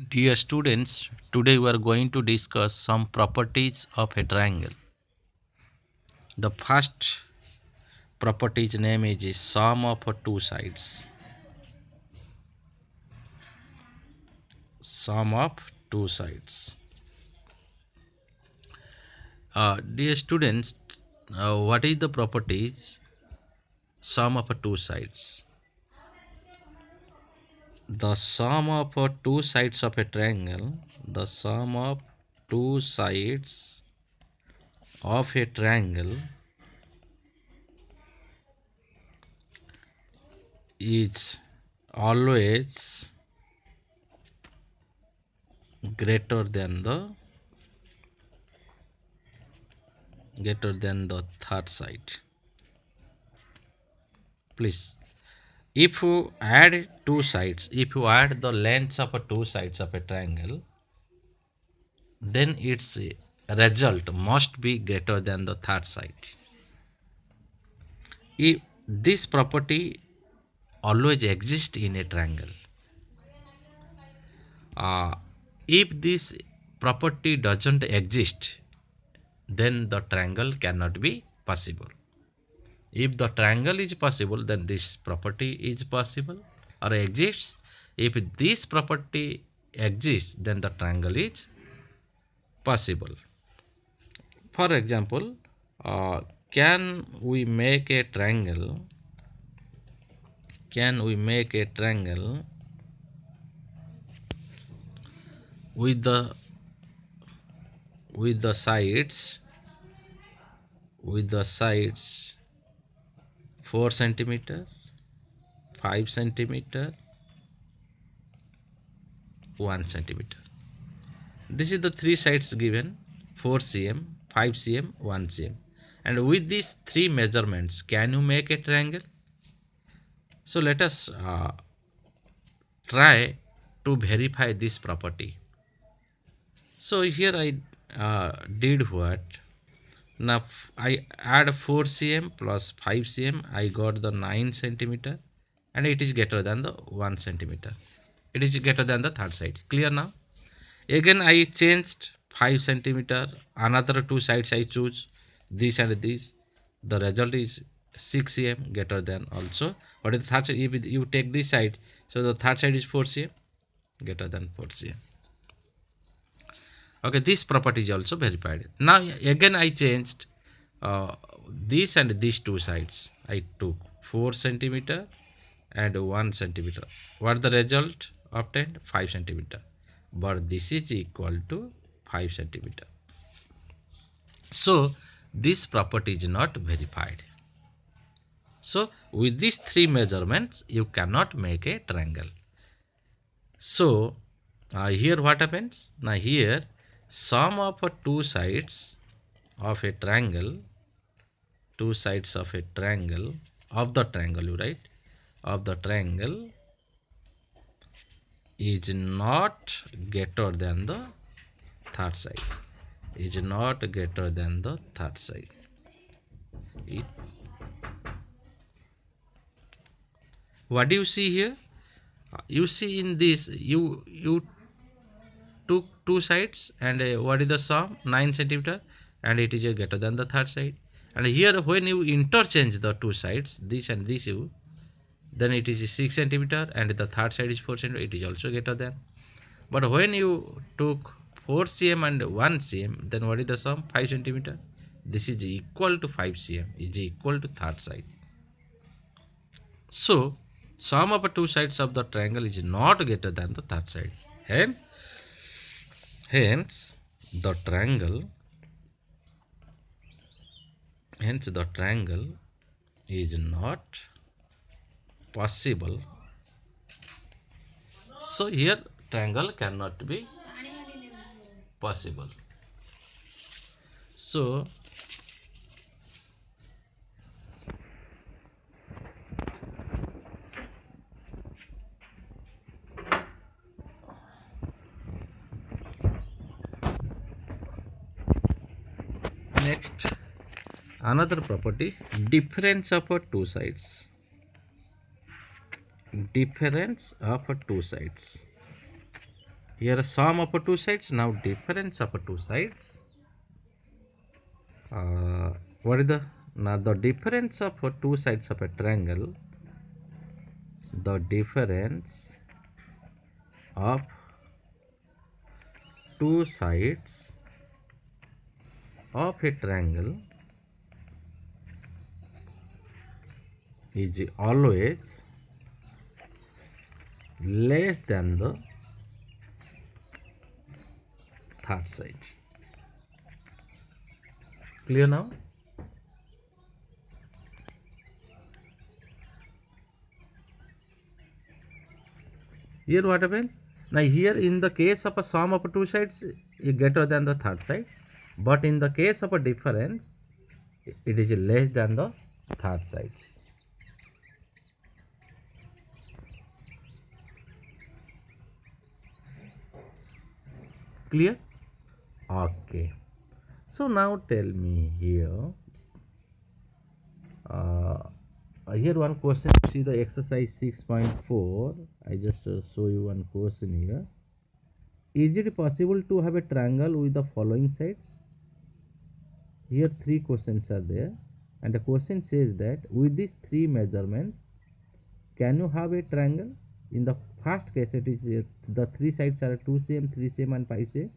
Dear students, today we are going to discuss some properties of a triangle. The first property's name is sum of two sides. Sum of two sides. Dear students, what is the properties sum of two sides? The sum of two sides of a triangle. The sum of two sides of a triangle is always greater than the third side. Please, if you add two sides, if you add the lengths of two sides of a triangle, then its result must be greater than the third side. If this property always exists in a triangle, if this property doesn't exist, then the triangle cannot be possible. If the triangle is possible, then this property is possible or exists. If this property exists, then the triangle is possible. For example, can we make a triangle? Can we make a triangle with the sides 4 centimeter, 5 centimeter, 1 centimeter? This is the three sides given: 4 cm, 5 cm, 1 cm. And with these three measurements, can you make a triangle? So let us try to verify this property. So here I did what? Now I add 4 cm plus 5 cm, I got the 9 centimeter, and it is greater than the 1 centimeter. It is greater than the third side. Clear now? Again I changed 5 centimeter, another two sides I choose, this and this. The result is 6 cm, greater than also. What is the third side? If you take this side, so the third side is 4 cm, greater than 4 cm. Okay, this property is also verified. Now again I changed this and these two sides. I took 4 centimeter and 1 centimeter. What the result obtained? 5 centimeter. But this is equal to 5 centimeter. So this property is not verified. So with these three measurements, you cannot make a triangle. So here what happens? Now here sum of two sides of a triangle, two sides of a triangle, of the triangle, you write, of the triangle is not greater than the third side. Is not greater than the third side. What do you see here? You see in this, you took two sides, and what is the sum? 9 centimeter, and it is greater than the third side. And here when you interchange the two sides, this and this, then it is 6 centimeter, and the third side is 4 centimeter, it is also greater than. But when you took 4 cm and 1 cm, then what is the sum? 5 centimeter. This is equal to 5 cm, is equal to third side. So sum of two sides of the triangle is not greater than the third side. Hence the triangle is not possible. So here triangle cannot be possible. So next, another property, difference of two sides. Difference of two sides. Here sum of two sides, now difference of two sides. What is the, now the difference of two sides of a triangle, the difference of two sides of a triangle is always less than the third side. Clear now? Here what happens? Now here in the case of a sum of two sides is greater than the third side, but in the case of a difference it is less than the third sides. Clear? Okay. So now tell me here. Here one question. See the exercise 6.4. I just show you one question here. Is it possible to have a triangle with the following sides? Here three questions are there, and the question says that with these three measurements, can you have a triangle? In the first case, it is the three sides are 2 cm, 3 cm, and 5 cm.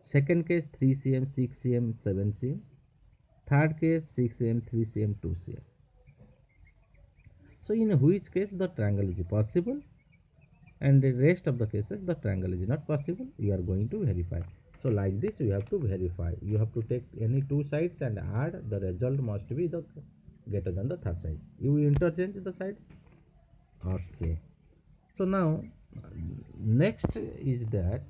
Second case 3 cm, 6 cm, 7 cm. Third case 6 cm, 3 cm, 2 cm. So in which case the triangle is possible, and the rest of the cases the triangle is not possible, you are going to verify. So like this you have to verify. You have to take any two sides and add, the result must be the greater than the third side. You interchange the sides. Okay. So now next is that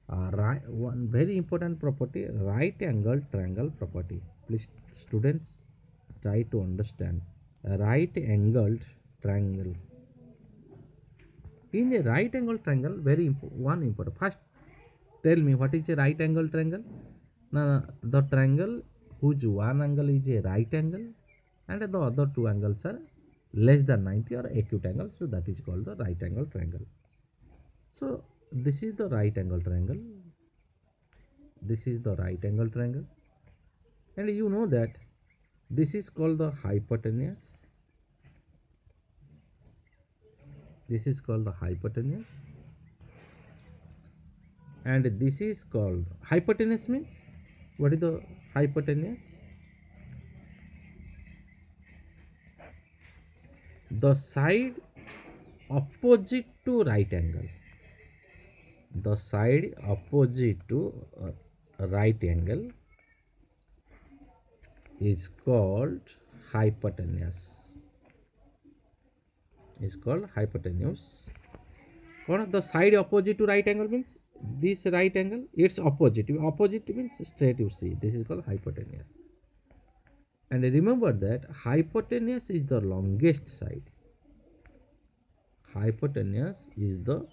one very important property, right angle triangle property. Please students try to understand right angled triangle. In a right angle triangle, very important. First, tell me what is a right angle triangle. Now, the triangle whose one angle is a right angle and the other two angles are less than 90 or acute angle. So that is called the right angle triangle. So this is the right angle triangle. This is the right angle triangle, and you know that this is called the hypotenuse. This is called the hypotenuse, and this is called hypotenuse. Means what is the hypotenuse? The side opposite to right angle. The side opposite to right angle is called hypotenuse. Is called hypotenuse. One of the side opposite to right angle means this right angle, its opposite. Opposite means straight, you see. This is called hypotenuse. And remember that hypotenuse is the longest side. Hypotenuse is the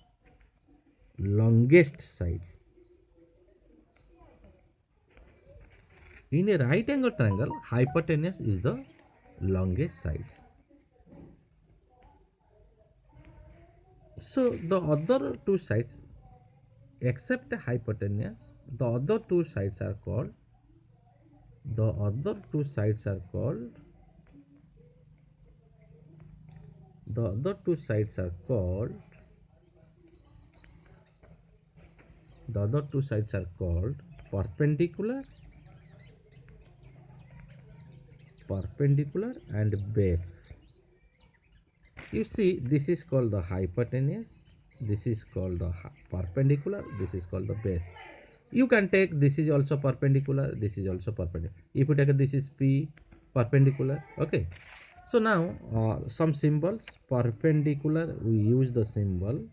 longest side. In a right angle triangle, hypotenuse is the longest side. So the other two sides, except the hypotenuse, the other two sides are called. The other two sides are called. The other two sides are called. The other two sides are called perpendicular, perpendicular, and base. You see, this is called the hypotenuse, this is called the perpendicular, this is called the base. You can take this is also perpendicular, this is also perpendicular. If you take this is P, perpendicular. Okay. So now some symbols. Perpendicular, we use the symbol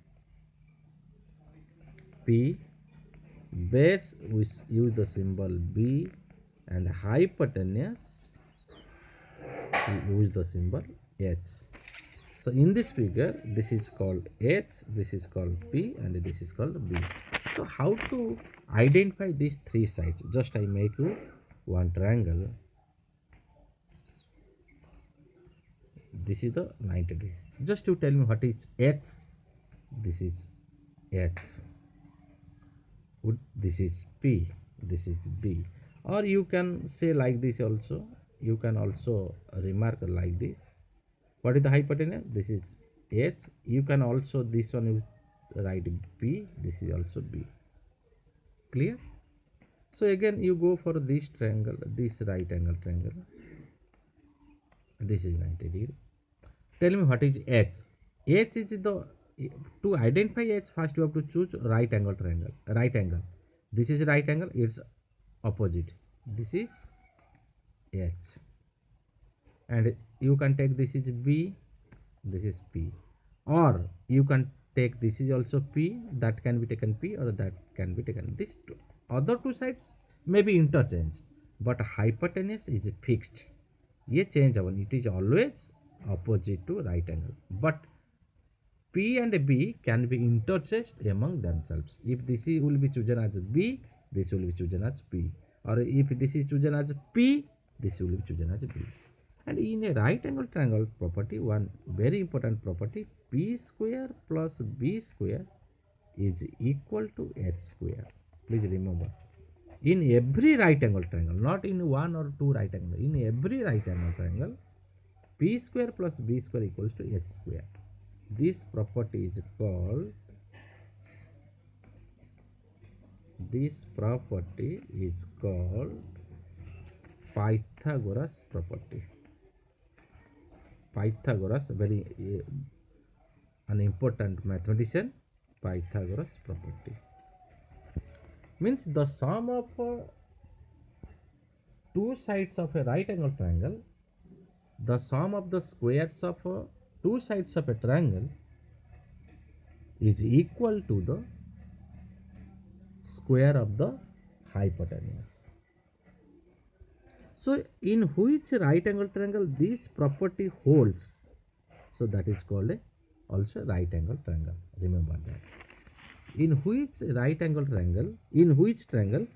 P. Base, we use the symbol B, and hypotenuse, we use the symbol H. So in this figure, this is called H, this is called P, and this is called B. So how to identify these three sides? Just I make you one triangle. This is the 90 degree. Just you tell me what is H. this is H, this is P, this is B. Or you can say like this also, you can also remark like this. What is the hypotenuse? This is H. You can also, this one you write B, this is also B. Clear? So again you go for this triangle, this right angle triangle. This is 90 degree. Tell me what is H. H is the, to identify H, first you have to choose right angle triangle. Right angle. This is right angle, its opposite. This is H. And you can take this is B, this is P. Or you can take this is also P, that can be taken P, or that can be taken. These two, other two sides may be interchange, but hypotenuse is fixed. ये change havan, it is always opposite to right angle. But P and B can be interchanged among themselves. If this will be chosen as B, this will be chosen as P. Or if this is chosen as P, this will be chosen as B. And in a right angle triangle property, one very important property, P square plus B square is equal to H square. Please remember, in every right angle triangle, not in one or two right angle, in every right angle triangle, P square plus B square equals to H square. This property is called, Pythagoras property. Pythagoras, very an important mathematician. Pythagoras property means the sum of two sides of a right angle triangle, the sum of the squares of two sides of a triangle is equal to the square of the hypotenuse. So in which right angle triangle this property holds, so that is called a also right angle triangle. Remember that. In which right angle triangle, in which triangle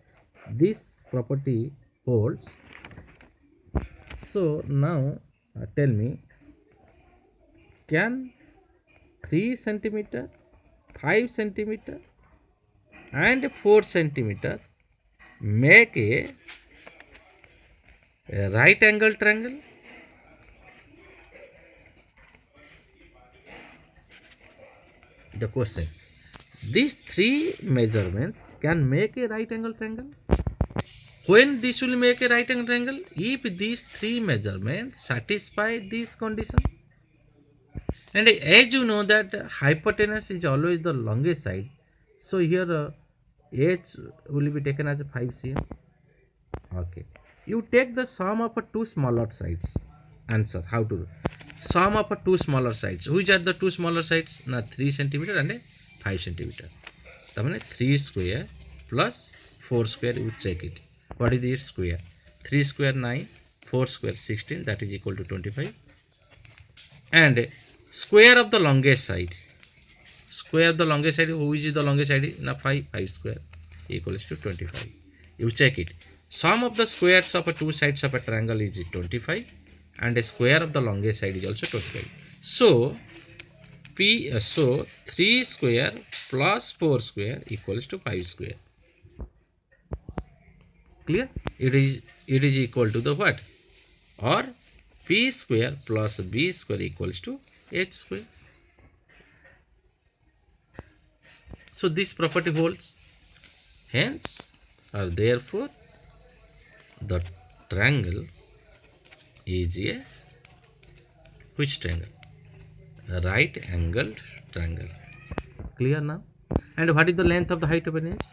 this property holds. So now tell me, can 3 centimeter, 5 centimeter and 4 centimeter make a right angle triangle? The question, these three measurements can make a right angle triangle. When this will make a right angle triangle? If these three measurements satisfy this condition. And as you know that hypotenuse is always the longest side, so here H will be taken as 5 cm. Okay, you take the sum of two smaller sides. Answer, how to do? Sum of two smaller sides. Which are the two smaller sides? Na 3 centimeter and 5 centimeter. That means 3 square plus 4 square, you check it. What is its square? 3 square 9, 4 square 16, that is equal to 25. And square of the longest side. Square of the longest side, who is the longest side? Na 5 square equals to 25. You check it. Sum of the squares of two sides of a triangle is 25 and a square of the longest side is also 25. So so 3 square plus 4 square equals to 5 square. Clear? It is equal to the what? Or P square plus B square equals to H square. So this property holds. Hence, or therefore, the triangle is a which triangle? A right angled triangle. Clear now? And what is the length of the hypotenuse?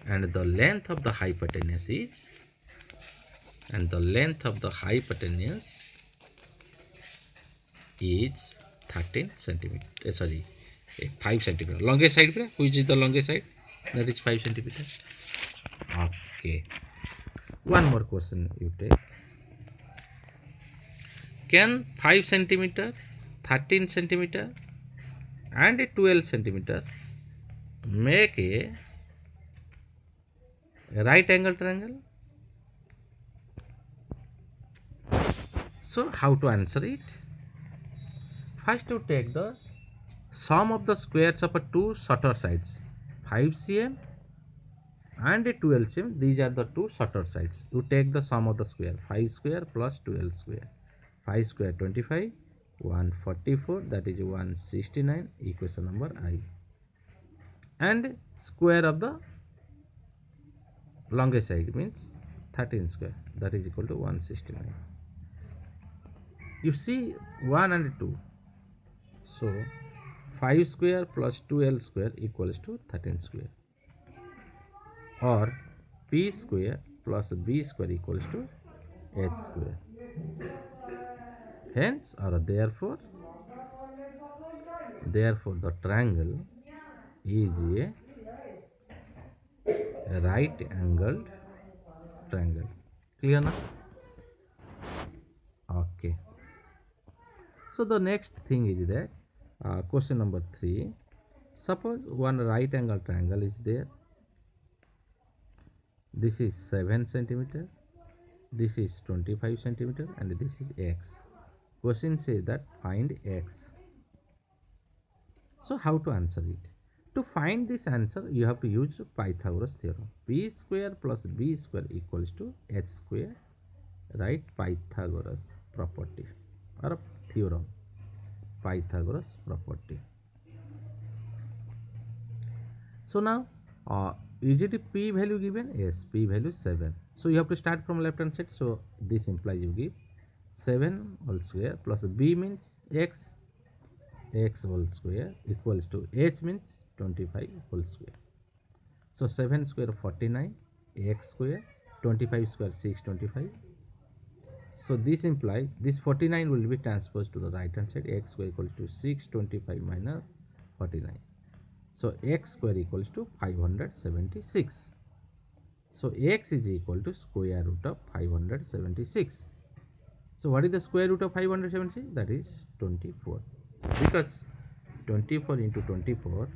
And the length of the hypotenuse is, is 13 centimeter. Sorry, 5 centimeter. Longest side, which is the longest side? That is 5 centimeter. Okay. One more question you take. Can 5 centimeter, 13 centimeter and 12 centimeter make a right angle triangle? So how to answer it? First to take the sum of the squares of two shorter sides 5 cm and 12 cm. These are the two shorter sides. You take the sum of the square 5 square plus 12 square. 5 square 25, 144, that is 169, equation number I. And square of the longest side means 13 square, that is equal to 169. You see 1 and 2. So 5 square plus 12 square equals to 13 square, or p square plus b square equals to h square. Hence, or therefore the triangle is a right angled triangle. Clear now? Okay. So the next thing is that question number 3. Suppose one right angle triangle is there. This is 7 centimeter, this is 25 centimeter, and this is x. Question says that find x. So how to answer it? To find this answer, you have to use Pythagoras theorem. P square plus b square equals to h square. Right? Pythagoras property or theorem. Pythagoras property. So now, is it a p value given? Yes, p value 7. So you have to start from left hand side. So this implies you give 7 whole square plus b means x whole square equals to h means 25 whole square. So 7 square 49, x square, 25 square 625. So this implies this 49 will be transposed to the right hand side. X square equals to 625 minus 49. So x square equals to 576. So x is equal to square root of 576. So what is the square root of 576? That is 24. Because 24 into 24,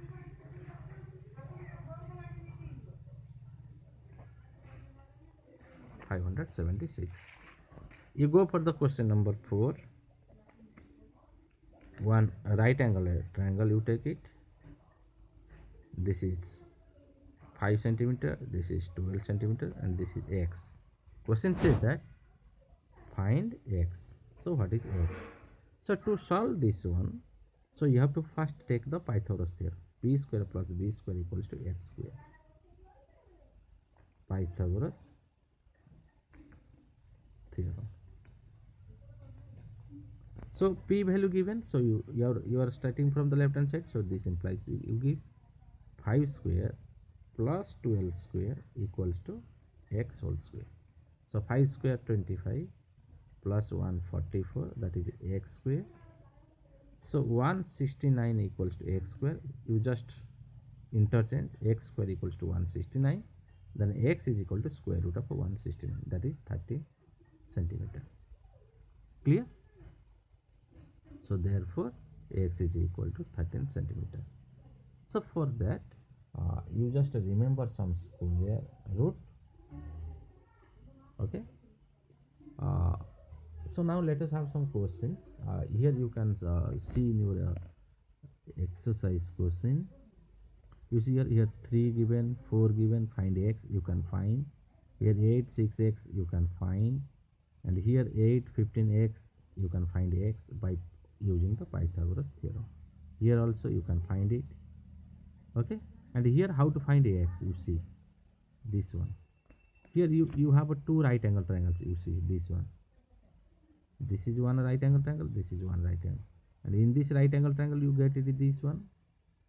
(576). You go for the question number 4. One right angle triangle, you take it. This is 5 centimeter, this is 12 centimeter, and this is x. Question says that find x. So what is x? So to solve this one, so you have to first take the Pythagoras theorem. P square plus b square equals to h square. Pythagoras theorem. So p value given. So you are starting from the left hand side. So this implies you give 5 square plus 12 square equals to x whole square. So 5 square 25 plus 144, that is x square. So 169 equals to x square. You just interchange x square equals to 169. Then x is equal to square root of 169, that is 30 centimeter. Clear? So therefore x is equal to 13 centimeter. So for that, you just remember some square root. Okay. So now let us have some questions. Here you can see in your exercise question. You see here 3 given, 4 given, find x, you can find. Here 8, 6x, you can find. And here 8, 15x, you can find x by using the Pythagoras theorem. Here also you can find it. Okay. And here how to find x, you see this one. Here you have a 2 right angle triangles, you see this one. This is one right angle triangle, this is one right angle. And in this right angle triangle you get it this one.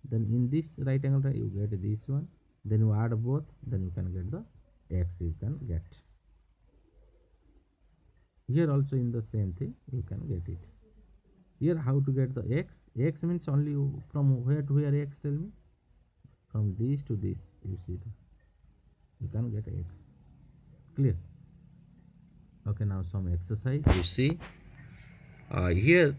Then in this right angle triangle you get this one. Then you add both, then you can get the x you can get. Here also in the same thing you can get it. Here how to get the x? X means only from where to where x, tell me? From this to this, you see you can get x. Clear? Okay, now some exercise. You see here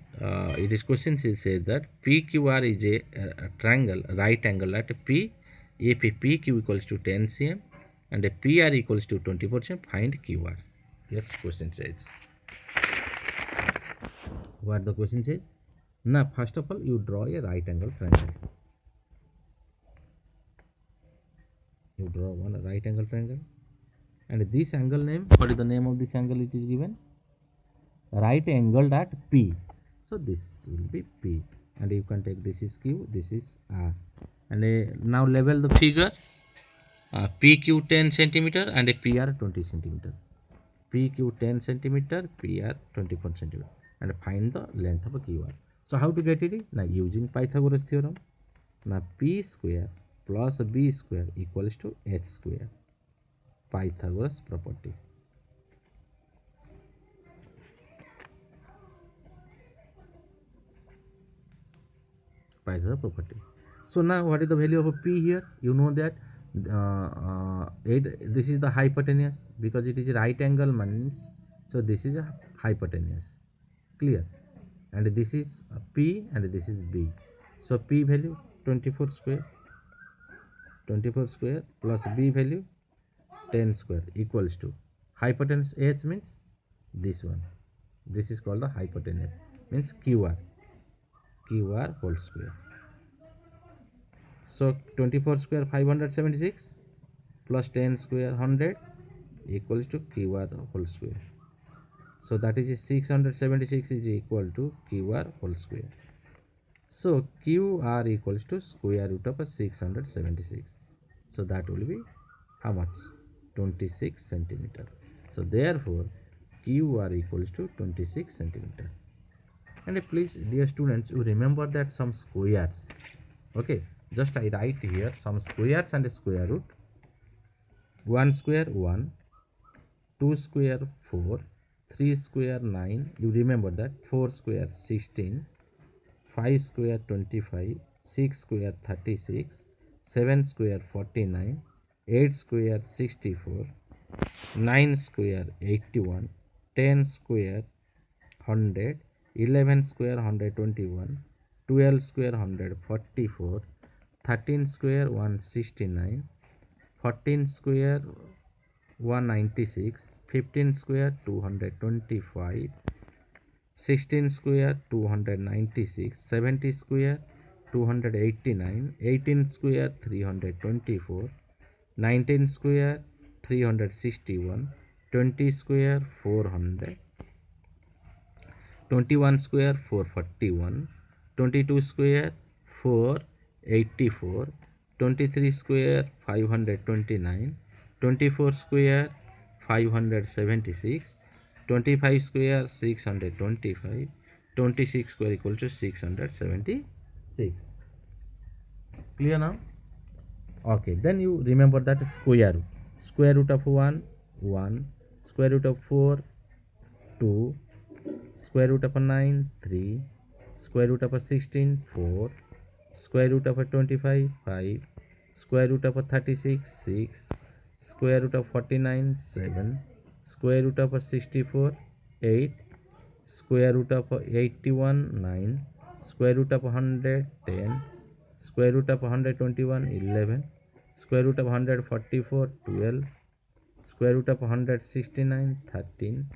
it is question says that PQR is a triangle, right angle at P. If PQ equals to 10 cm and PR equals to 20%, find QR. Yes, question says. What the question says? Now first of all you draw a right angle triangle. You draw one right angle triangle, and this angle name, what is the name of this angle? It is given right angled at P. So this will be P, and you can take this is Q, this is R, and now level the figure. PQ 10 centimeter and a PR 20 centimeter. PQ 10 centimeter, PR 24 centimeter, and find the length of a QR. So how to get it? Now using Pythagoras theorem. Now P square plus B square equals to H square. Pythagoras property. Pythagoras property. So now what is the value of a P here? You know that this is the hypotenuse, because it is a right angle means, so this is a hypotenuse. Clear? And this is P and this is B. So P value 24 square plus B value 10 square equals to hypotenuse H means this one. This is called the hypotenuse, means QR whole square. So 24 square 576 plus 10 square 100 equals to QR whole square. So that is 676 is equal to QR whole square. So QR equals to square root of 676. So that will be how much? 26 centimeter. So therefore QR equals to 26 centimeter. And please dear students, you remember that some squares. Okay, just I write here some squares and a square root. 1 square 1, 2 square 4, 3 square 9, you remember that, 4 square 16, 5 square 25, 6 square 36, 7 square 49, 8 square 64, 9 square 81, 10 square 100, 11 square 121, 12 square 144, 13 square 169, 14 square 196, 15 square 225, 16 square 296, 70 square 289, 18 square 324, 19 square 361, 20 square 400, 21 square 441, 22 square 484, 23 square 529, 24 square 576, 25 square 625, 26 square equal to 676. Clear now? Okay, then you remember that square root of 1 1, square root of 4 2, square root of 9 3, square root of 16 4, square root of 25 5, square root of 36 6, square root of 49 7, square root of 64 8, square root of 81 9, square root of 100 10, square root of 121 11, square root of 144 12, square root of 169 13,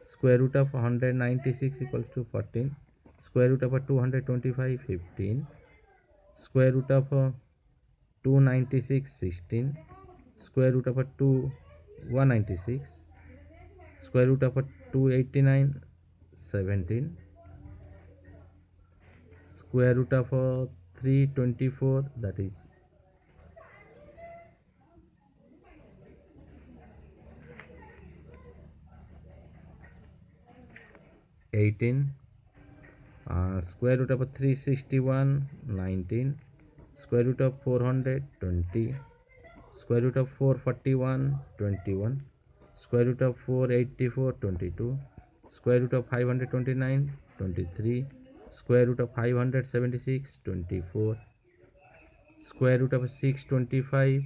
square root of 196 equals to 14, square root of 225 15, square root of 296 16, square root of 196, square root of 289 17, square root of 324, that is 18, square root of 361 19, square root of 400 20, square root of 441 21, square root of 484 22, square root of 529 23, square root of 576 24, square root of 625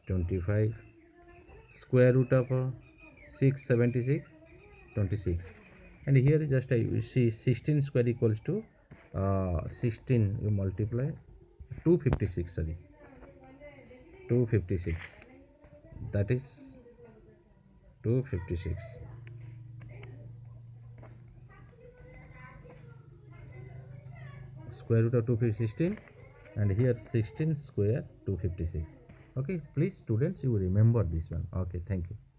25, square root of 676 26. And here just you see 16 square equals to 16, you multiply 256, sorry, 256, that is 256. square root of 216, and here 16 square 256. Okay, please students, you remember this one. Okay, thank you.